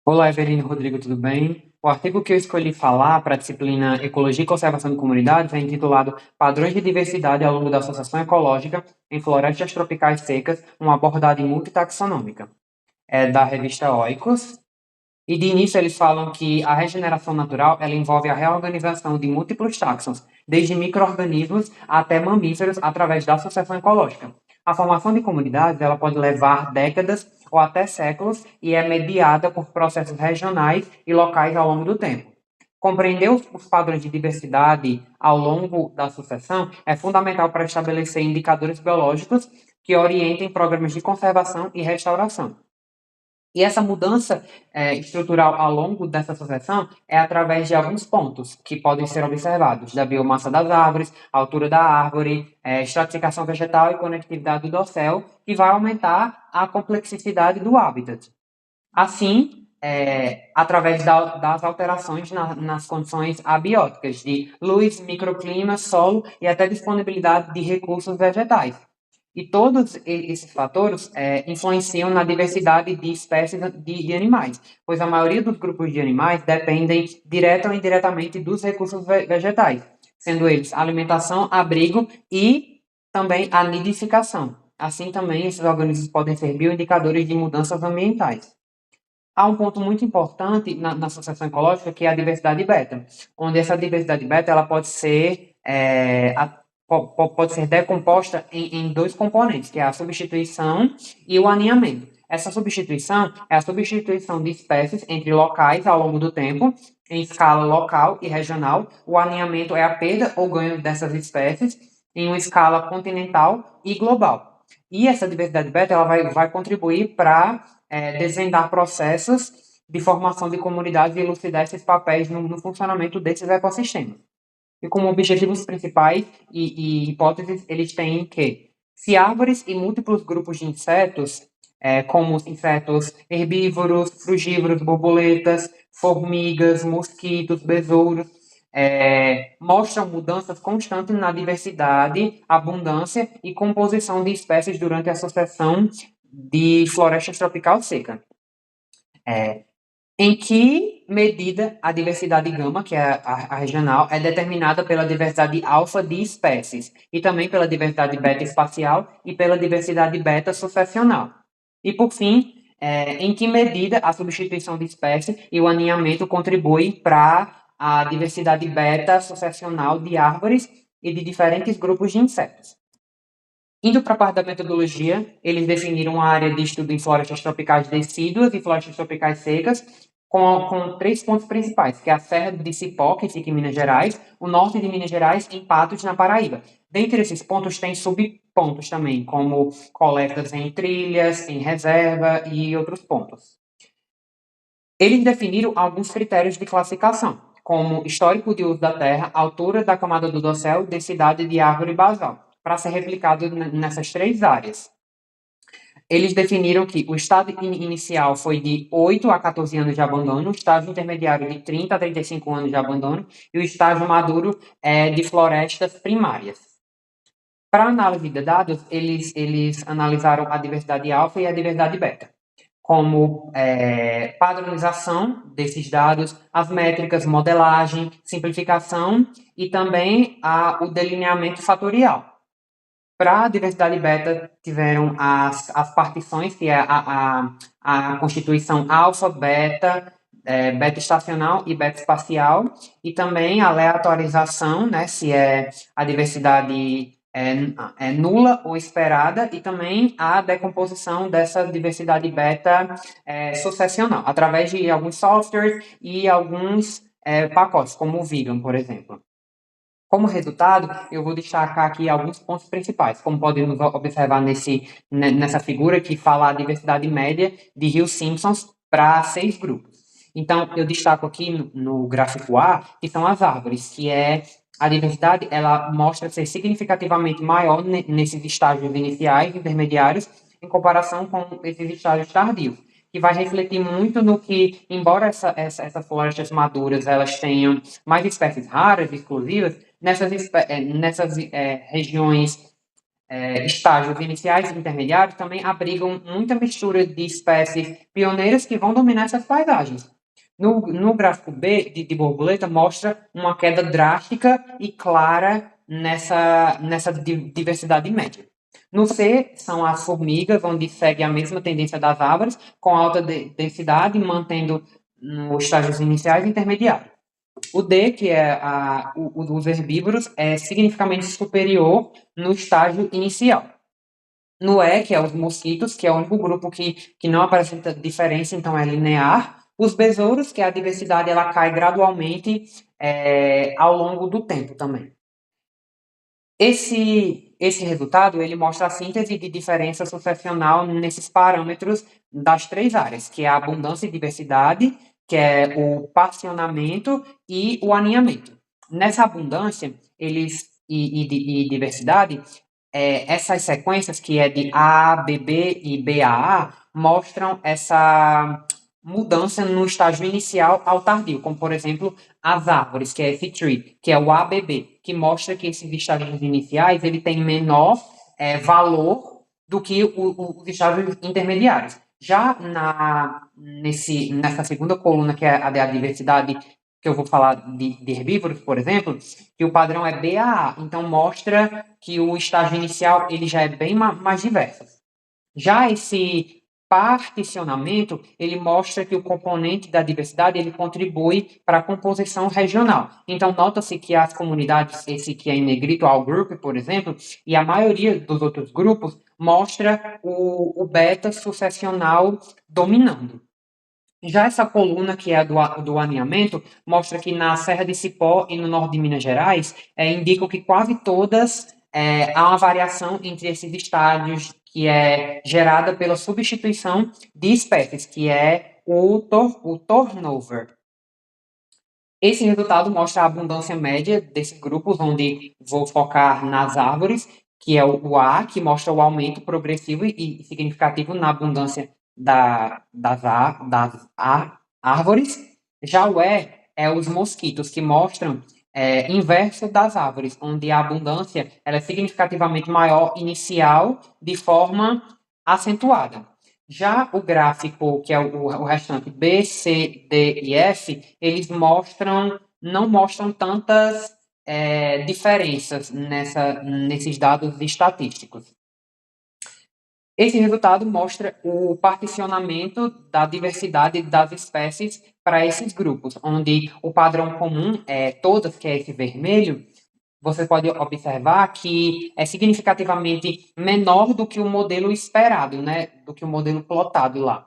Olá, Everino Rodrigo, tudo bem? O artigo que eu escolhi falar para a disciplina Ecologia e Conservação de Comunidades é intitulado Padrões de Diversidade ao longo da Associação Ecológica em Florestas Tropicais Secas, uma abordagem multitaxonômica. É da revista Oikos, e de início eles falam que a regeneração natural ela envolve a reorganização de múltiplos táxons, desde micro-organismos até mamíferos, através da sucessão ecológica. A formação de comunidades ela pode levar décadas ou até séculos e é mediada por processos regionais e locais ao longo do tempo. Compreender os padrões de diversidade ao longo da sucessão é fundamental para estabelecer indicadores biológicos que orientem programas de conservação e restauração. E essa mudança estrutural ao longo dessa sucessão é através de alguns pontos que podem ser observados, da biomassa das árvores, altura da árvore, estratificação vegetal e conectividade do dossel, que vai aumentar a complexidade do hábitat. Assim, através das alterações nas condições abióticas de luz, microclima, solo e até disponibilidade de recursos vegetais. E todos esses fatores influenciam na diversidade de espécies de animais, pois a maioria dos grupos de animais dependem direta ou indiretamente dos recursos vegetais, sendo eles alimentação, abrigo e também a nidificação. Assim também esses organismos podem ser bioindicadores de mudanças ambientais. Há um ponto muito importante na associação ecológica que é a diversidade beta, onde essa diversidade beta ela pode ser pode ser decomposta em dois componentes, que é a substituição e o aninhamento. Essa substituição é a substituição de espécies entre locais ao longo do tempo, em escala local e regional. O aninhamento é a perda ou ganho dessas espécies em uma escala continental e global. E essa diversidade beta ela vai contribuir para desvendar processos de formação de comunidades e elucidar esses papéis no funcionamento desses ecossistemas. E como objetivos principais e hipóteses, eles têm que, se árvores e múltiplos grupos de insetos, como os insetos herbívoros, frugívoros, borboletas, formigas, mosquitos, besouros, mostram mudanças constantes na diversidade, abundância e composição de espécies durante a sucessão de floresta tropical seca. Em que medida a diversidade gama, que é a regional, é determinada pela diversidade alfa de espécies, e também pela diversidade beta espacial e pela diversidade beta sucessional. E, por fim, em que medida a substituição de espécie e o aninhamento contribuem para a diversidade beta sucessional de árvores e de diferentes grupos de insetos. Indo para a parte da metodologia, eles definiram a área de estudo em florestas tropicais decíduas e florestas tropicais secas, com três pontos principais, que é a Serra de Cipó, que fica em Minas Gerais, o norte de Minas Gerais e Patos, na Paraíba. Dentre esses pontos, tem subpontos também, como coletas em trilhas, em reserva e outros pontos. Eles definiram alguns critérios de classificação, como histórico de uso da terra, altura da camada do dossel, densidade de árvore basal, para ser replicado nessas três áreas. Eles definiram que o estado inicial foi de 8 a 14 anos de abandono, o estágio intermediário de 30 a 35 anos de abandono e o estágio maduro de florestas primárias. Para análise de dados, eles analisaram a diversidade alfa e a diversidade beta, como padronização desses dados, as métricas, modelagem, simplificação e também o delineamento fatorial. Para a diversidade beta, tiveram as partições, que é a constituição alfa, beta, beta estacional e beta espacial, e também a aleatorização, né, se a diversidade é nula ou esperada, e também a decomposição dessa diversidade beta sucessional, através de alguns softwares e alguns pacotes, como o Vegan, por exemplo. Como resultado, eu vou destacar aqui alguns pontos principais, como podemos observar nessa figura que fala a diversidade média de rios Simpsons para 6 grupos. Então, eu destaco aqui no gráfico A, que são as árvores, que a diversidade, ela mostra ser significativamente maior nesses estágios iniciais, intermediários, em comparação com esses estágios tardios, que vai refletir muito no que, embora essas florestas maduras elas tenham mais espécies raras, exclusivas, nessas regiões estágios iniciais e intermediários também abrigam muita mistura de espécies pioneiras que vão dominar essas paisagens. No gráfico B de borboleta mostra uma queda drástica e clara nessa diversidade média. No C são as formigas, onde segue a mesma tendência das árvores, com alta densidade, mantendo nos estágios iniciais e intermediários. O D, que é o dos herbívoros, é significativamente superior no estágio inicial. No E, que é os mosquitos, que é o único grupo que não apresenta diferença, então é linear. Os besouros, que a diversidade ela cai gradualmente ao longo do tempo também. Esse resultado ele mostra a síntese de diferença sucessional nesses parâmetros das três áreas, que é a abundância e diversidade, que é o passionamento e o aninhamento. Nessa abundância e diversidade, essas sequências, que é de A, BB e BAA, mostram essa mudança no estágio inicial ao tardio, como, por exemplo, as árvores, que é esse tree, que é o ABB, que mostra que esses estágios iniciais ele tem menor valor do que os estágios intermediários. Já nessa segunda coluna, que é a da diversidade, que eu vou falar de herbívoros, por exemplo, que o padrão é BAA, então mostra que o estágio inicial ele já é bem mais diverso. Já esse particionamento, ele mostra que o componente da diversidade ele contribui para a composição regional. Então, nota-se que as comunidades, esse que é em negrito, All Group, por exemplo, e a maioria dos outros grupos, mostra o beta sucessional dominando. Já essa coluna, que é a do aninhamento, mostra que na Serra de Cipó e no norte de Minas Gerais, indicam que quase todas há uma variação entre esses estádios que é gerada pela substituição de espécies, que é o turnover. Esse resultado mostra a abundância média desses grupos, onde vou focar nas árvores, que é o A, que mostra o aumento progressivo e significativo na abundância das árvores. Já o E é os mosquitos, que mostram inverso das árvores, onde a abundância ela é significativamente maior inicial de forma acentuada. Já o gráfico, que é o restante B, C, D e F, eles não mostram tantas diferenças nesses dados estatísticos. Esse resultado mostra o particionamento da diversidade das espécies para esses grupos, onde o padrão comum é todas, que é esse vermelho, você pode observar que é significativamente menor do que o modelo esperado, né? Do que o modelo plotado lá.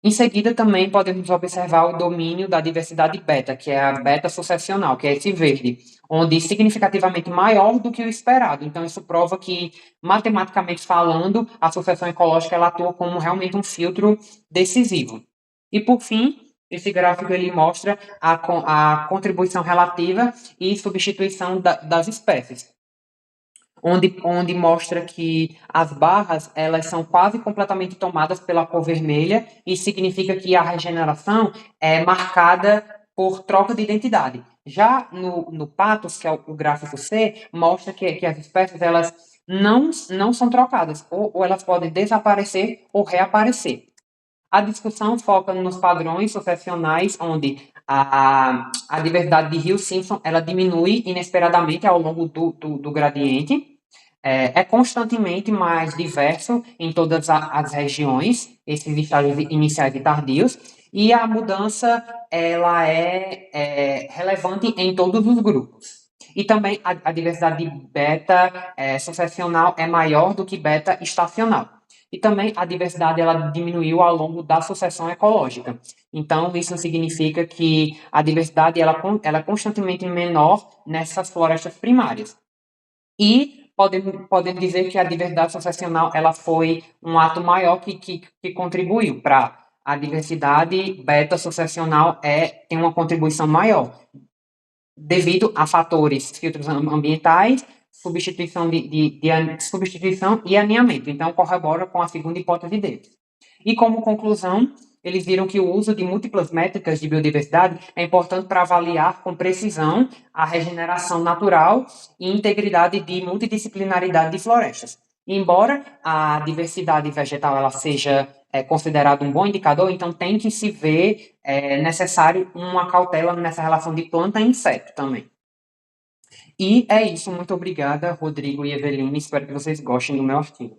Em seguida, também podemos observar o domínio da diversidade beta, que é a beta sucessional, que é esse verde, onde é significativamente maior do que o esperado. Então, isso prova que, matematicamente falando, a sucessão ecológica ela atua como realmente um filtro decisivo. E, por fim, esse gráfico ele mostra a contribuição relativa e substituição das espécies, onde mostra que as barras elas são quase completamente tomadas pela cor vermelha e significa que a regeneração é marcada por troca de identidade. Já no patos, que é o gráfico C, mostra que as espécies elas não são trocadas, ou elas podem desaparecer ou reaparecer. A discussão foca nos padrões sucessionais, onde a diversidade de Hill Simpson ela diminui inesperadamente ao longo do gradiente. É constantemente mais diverso em todas as regiões, esses estágios iniciais e tardios, e a mudança ela é relevante em todos os grupos. E também a diversidade de beta sucessional é maior do que beta estacional. E também a diversidade ela diminuiu ao longo da sucessão ecológica. Então, isso significa que a diversidade ela é constantemente menor nessas florestas primárias. E podemos dizer que a diversidade sucessional ela foi um ato maior que contribuiu para a diversidade beta sucessional tem uma contribuição maior, devido a fatores, filtros ambientais, substituição substituição e aninhamento. Então, corrobora com a segunda hipótese deles. E como conclusão, eles viram que o uso de múltiplas métricas de biodiversidade é importante para avaliar com precisão a regeneração natural e integridade de multidisciplinaridade de florestas. Embora a diversidade vegetal ela seja considerada um bom indicador, então tem que se ver necessário uma cautela nessa relação de planta e inseto também. E é isso, muito obrigada, Rodrigo e Eveline, espero que vocês gostem do meu artigo.